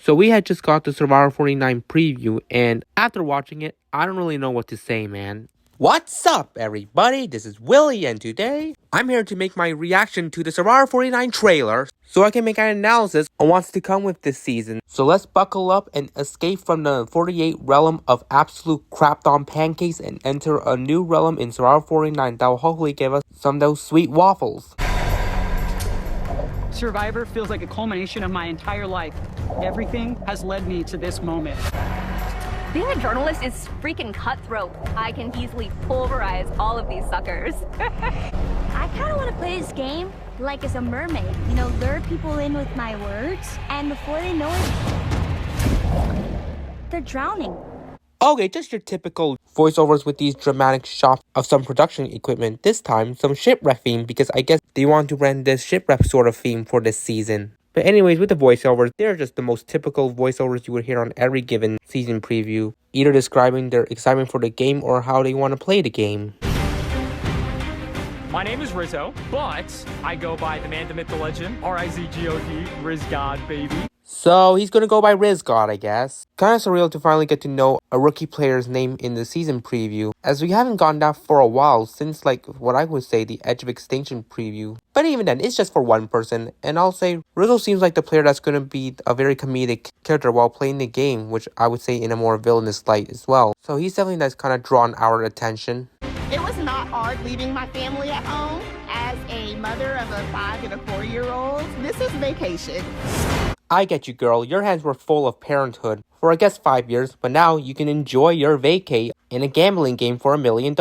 So we had just got the Survivor 49 preview, and after watching it, I don't really know what to say, man. What's up, everybody? This is Willie, and today, I'm here to make my reaction to the Survivor 49 trailer, so I can make an analysis on what's to come with this season. So let's buckle up and escape from the 48 realm of absolute crapped-on pancakes and enter a new realm in Survivor 49 that will hopefully give us some of those sweet waffles. Survivor feels like a culmination of my entire life. Everything has led me to this moment. Being a journalist is freaking cutthroat. I can easily pulverize all of these suckers. I kind of want to play this game like as a mermaid. You know, lure people in with my words, and before they know it, they're drowning. Okay, just your typical voiceovers with these dramatic shots of some production equipment. This time, some shipwreck theme, because I guess they want to run this shipwreck sort of theme for this season. But anyways, with the voiceovers, they're just the most typical voiceovers you would hear on every given season preview, either describing their excitement for the game or how they want to play the game. My name is Rizzo, but I go by the man, the myth, the legend, R-I-Z-G-O-D, Rizgod, baby. So he's gonna go by Rizgod, I guess. Kinda surreal to finally get to know a rookie player's name in the season preview, as we haven't gotten that for a while since, like, what I would say the Edge of Extinction preview. But even then, it's just for one person, and I'll say Rizzo seems like the player that's gonna be a very comedic character while playing the game, which I would say in a more villainous light as well. So he's definitely that's kind of drawn our attention. It was not hard leaving my family at home. As a mother of a 5 and a 4-year-old, this is vacation. I get you, girl. Your hands were full of parenthood for I guess 5 years, but now you can enjoy your vacay in a gambling game for $1 million.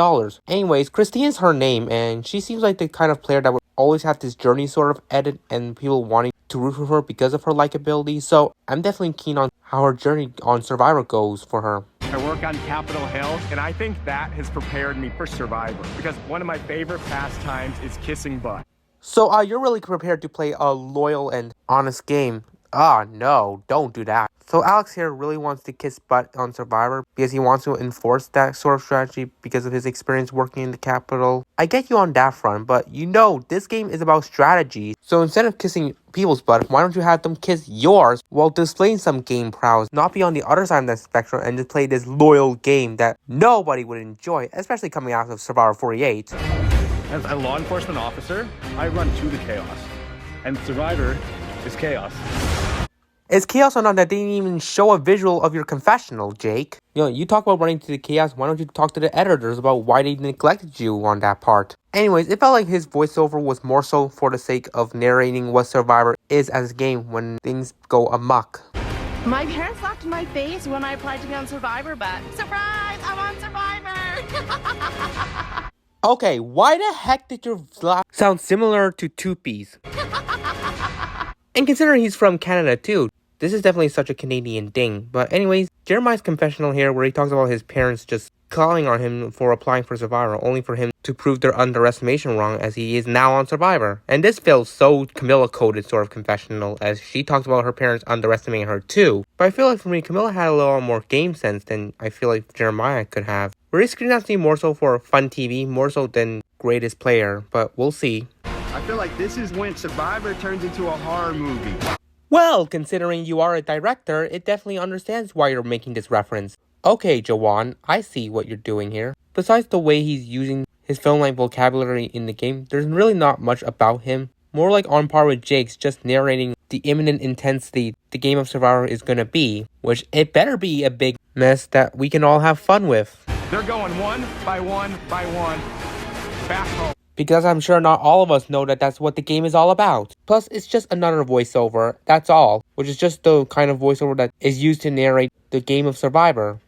Anyways, Christine's her name, and she seems like the kind of player that would always have this journey sort of edit and people wanting to root for her because of her likability. So I'm definitely keen on how her journey on Survivor goes for her. I work on Capitol Hill, and I think that has prepared me for Survivor, because one of my favorite pastimes is kissing butt. So you're really prepared to play a loyal and honest game. No, don't do that. So Alex here really wants to kiss butt on Survivor because he wants to enforce that sort of strategy because of his experience working in the Capitol. I get you on that front, but you know, this game is about strategy. So instead of kissing people's butt, why don't you have them kiss yours while displaying some game prowess, not be on the other side of the spectrum and just play this loyal game that nobody would enjoy, especially coming out of Survivor 48. As a law enforcement officer, I run to the chaos, and Survivor is chaos. It's chaos or not that they didn't even show a visual of your confessional, Jake. You know, you talk about running to the chaos, why don't you talk to the editors about why they neglected you on that part? Anyways, it felt like his voiceover was more so for the sake of narrating what Survivor is as a game when things go amok. My parents laughed in my face when I applied to be on Survivor, but surprise, I'm on Survivor! Okay, why the heck did your laugh sound similar to Tupi's? And considering he's from Canada too, this is definitely such a Canadian thing. But anyways, Jeremiah's confessional here where he talks about his parents just calling on him for applying for Survivor, only for him to prove their underestimation wrong as he is now on Survivor. And this feels so Camilla-coded sort of confessional as she talks about her parents underestimating her too. But I feel like for me, Camilla had a little more game sense than I feel like Jeremiah could have. We're screening more so for fun TV, more so than greatest player, but we'll see. I feel like this is when Survivor turns into a horror movie. Well, considering you are a director, it definitely understands why you're making this reference. Okay, Jawan, I see what you're doing here. Besides the way he's using his film-like vocabulary in the game, there's really not much about him. More like on par with Jake's, just narrating the imminent intensity the game of Survivor is gonna be, which it better be a big mess that we can all have fun with. They're going one by one by one back home. Because I'm sure not all of us know that that's what the game is all about. Plus, it's just another voiceover, that's all. Which is just the kind of voiceover that is used to narrate the game of Survivor.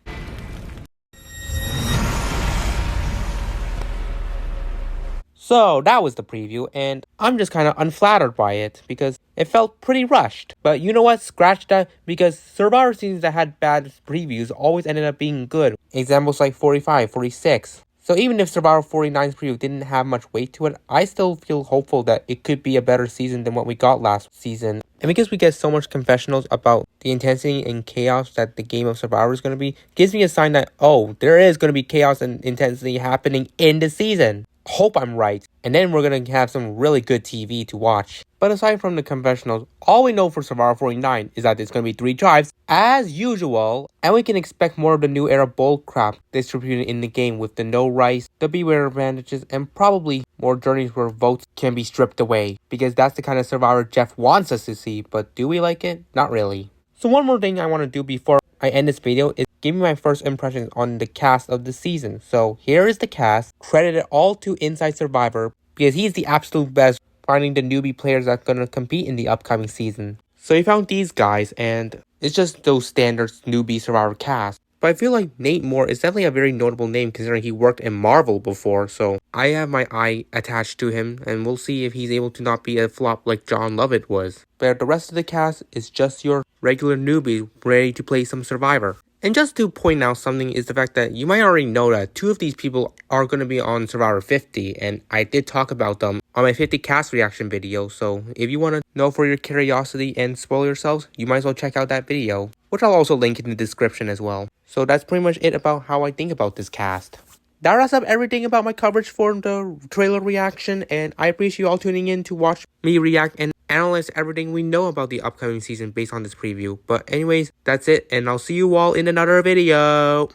So, that was the preview, and I'm just kind of unflattered by it, because it felt pretty rushed. But you know what? Scratch that, because Survivor seasons that had bad previews always ended up being good. Examples like 45, 46. So even if Survivor 49's preview didn't have much weight to it, I still feel hopeful that it could be a better season than what we got last season. And because we get so much confessionals about the intensity and chaos that the game of Survivor is going to be, gives me a sign that, oh, there is going to be chaos and intensity happening in the season. Hope I'm right. And then we're going to have some really good TV to watch. But aside from the confessionals, all we know for Survivor 49 is that there's going to be 3 tribes, as usual, and we can expect more of the new era bullcrap distributed in the game with the no rice, the beware advantages, and probably more journeys where votes can be stripped away, because that's the kind of Survivor Jeff wants us to see, but do we like it? Not really. So one more thing I want to do before I end this video is give me my first impressions on the cast of the season. So here is the cast, credited all to Inside Survivor, because he's the absolute best finding the newbie players that's going to compete in the upcoming season. So he found these guys, and it's just those standard newbie Survivor cast. But I feel like Nate Moore is definitely a very notable name considering he worked in Marvel before, so I have my eye attached to him, and we'll see if he's able to not be a flop like John Lovett was. But the rest of the cast is just your regular newbie ready to play some Survivor. And just to point out something is the fact that you might already know that 2 of these people are going to be on Survivor 50, and I did talk about them on my 50 cast reaction video, so if you want to know for your curiosity and spoil yourselves, you might as well check out that video, which I'll also link in the description as well. So that's pretty much it about how I think about this cast. That wraps up everything about my coverage for the trailer reaction, and I appreciate you all tuning in to watch me react and analyze everything we know about the upcoming season based on this preview. But anyways, that's it, and I'll see you all in another video.